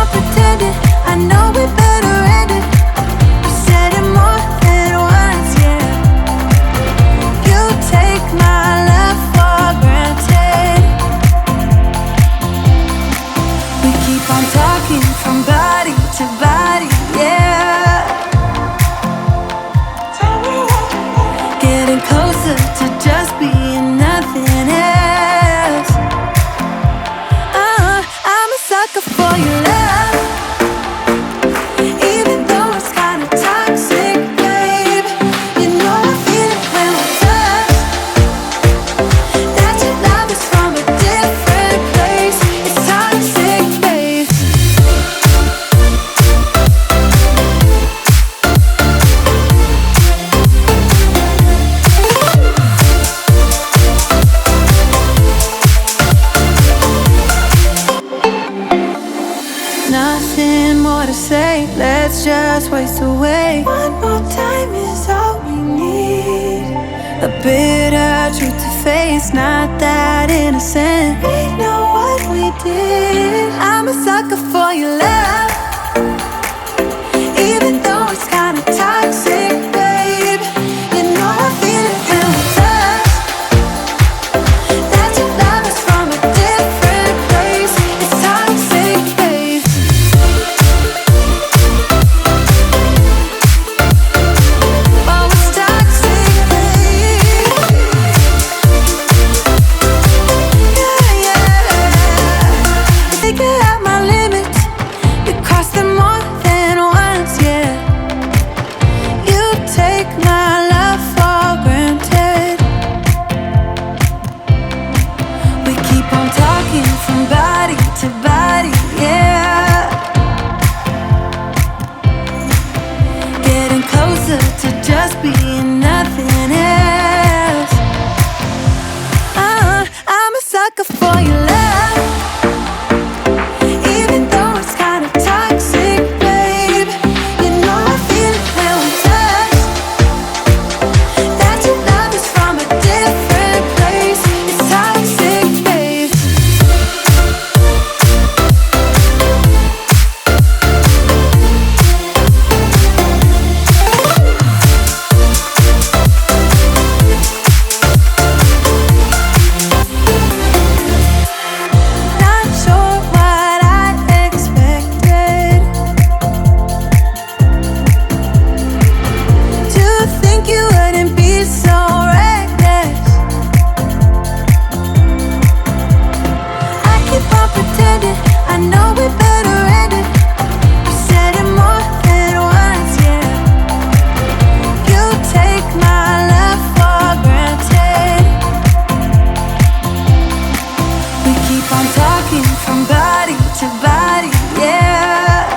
on pretending. I know we better end it. You said it more than once, yeah. You take my love for granted. We keep on talking from body to body, yeah. Getting closer to just being nothing else. I'm a sucker for your love, even though it's kinda toxic, babe. You know I feel it when we touch, that your love is from a different place. It's toxic, babe. Nothing more to say, let's just waste away. One more time is all we need. A bitter truth to face, not that innocent. We know what we did. I'm a sucker for your love, even though it's kinda toxic, babe. You know I feel it when we touch, that your love is from a different place. It's toxic, babe. Oh, it's toxic, babe. Yeah, yeah. You think you have my limits, you cross them more than once, yeah. You take my love for granted. We keep on talking from body to body, yeah. Getting closer to just being nothing else. I'm a sucker for your love, even though it's kinda toxic, babe. You know I feel it when we touch, that your love is from a different place. It's toxic, babe. Not sure what I expected. To think you wouldn't be so reckless. I keep on pretending. I know we better end it. You said it more than once, yeah. You take my love for granted. We keep on talking from body to body, yeah.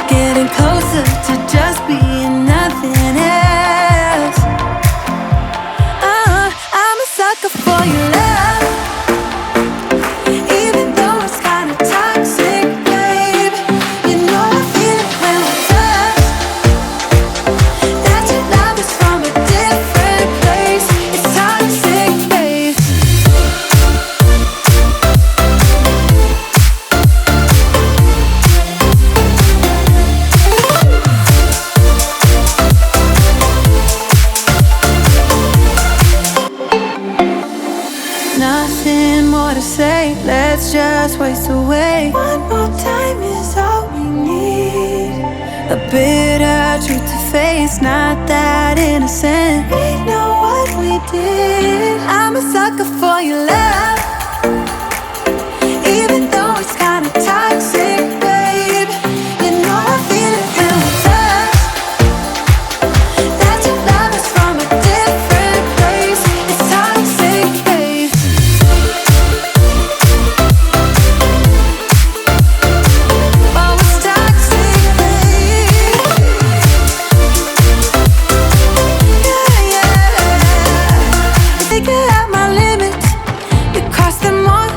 Getting closer to just being nothing else. I'm a sucker for your love, even though it's kinda toxic, babe. You know I feel it when we touch, that your love is from a different place. It's toxic, babe. Nothing more to say, let's just waste away. One more time is all we need. A bitter truth to face, not that innocent. We know what we did. I'm a sucker for your love, even though it's kinda toxic, babe. You know I feel it when we touch, that your love is from a different place. It's toxic, babe. Oh, it's toxic, babe. Yeah, yeah. You think you have my limits, you cross them more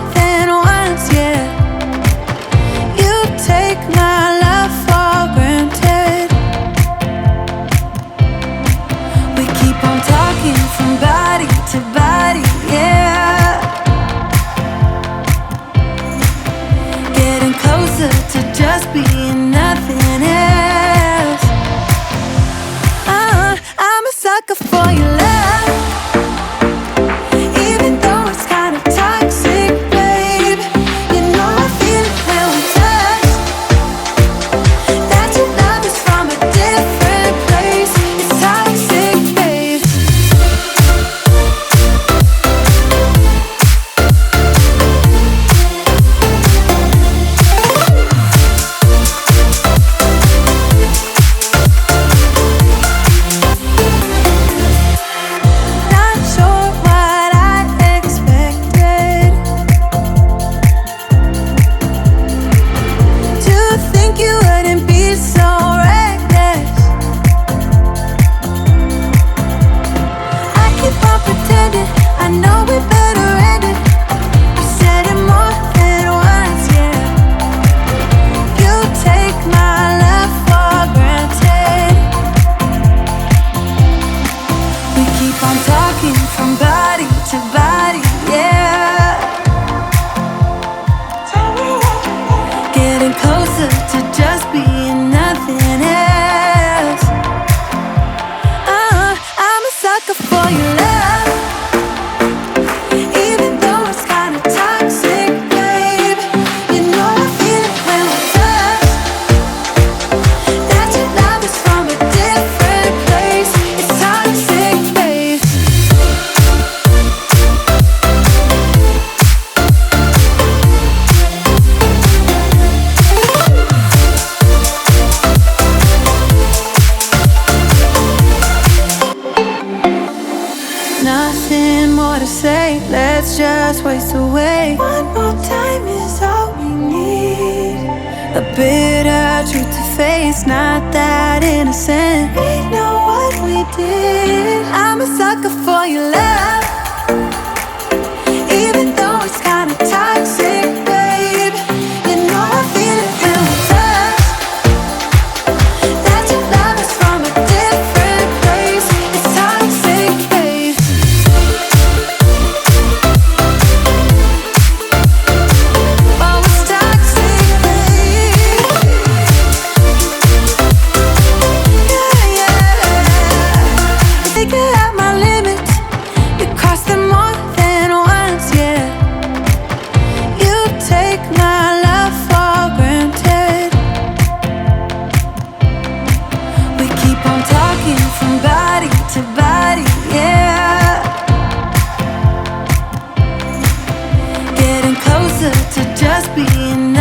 closer to just being nothing else. I'm a sucker for your love, even though it's kind of toxic, babe. You know I feel it when we touch, that your love is from a different place. It's toxic, babe. Not sure what I expected, to think you wouldn't be so reckless. I keep on pretending, I know we better end it. I said it more than once, yeah. You take my love for granted. We keep on talking from body to body, yeah. Getting closer to just being nothing else. I'm a sucker for your love, even though it's kind of toxic, babe. You know I feel it when we touch, that your love is from a different place. It's toxic, babe. Nothing more to say, let's just waste away. One more time is all we need. A bitter truth to face, not that innocent. We know what we did. I'm a sucker for your love, even though it's kind of toxic, babe. You know I feel it when we touch, that your love is from a different place. It's toxic, babe. Oh, it's toxic, babe. Yeah, yeah. You figure out my limits, you cross them more than once, yeah. You take my love for granted. We keep on talking from body to body, yeah. Getting closer to just being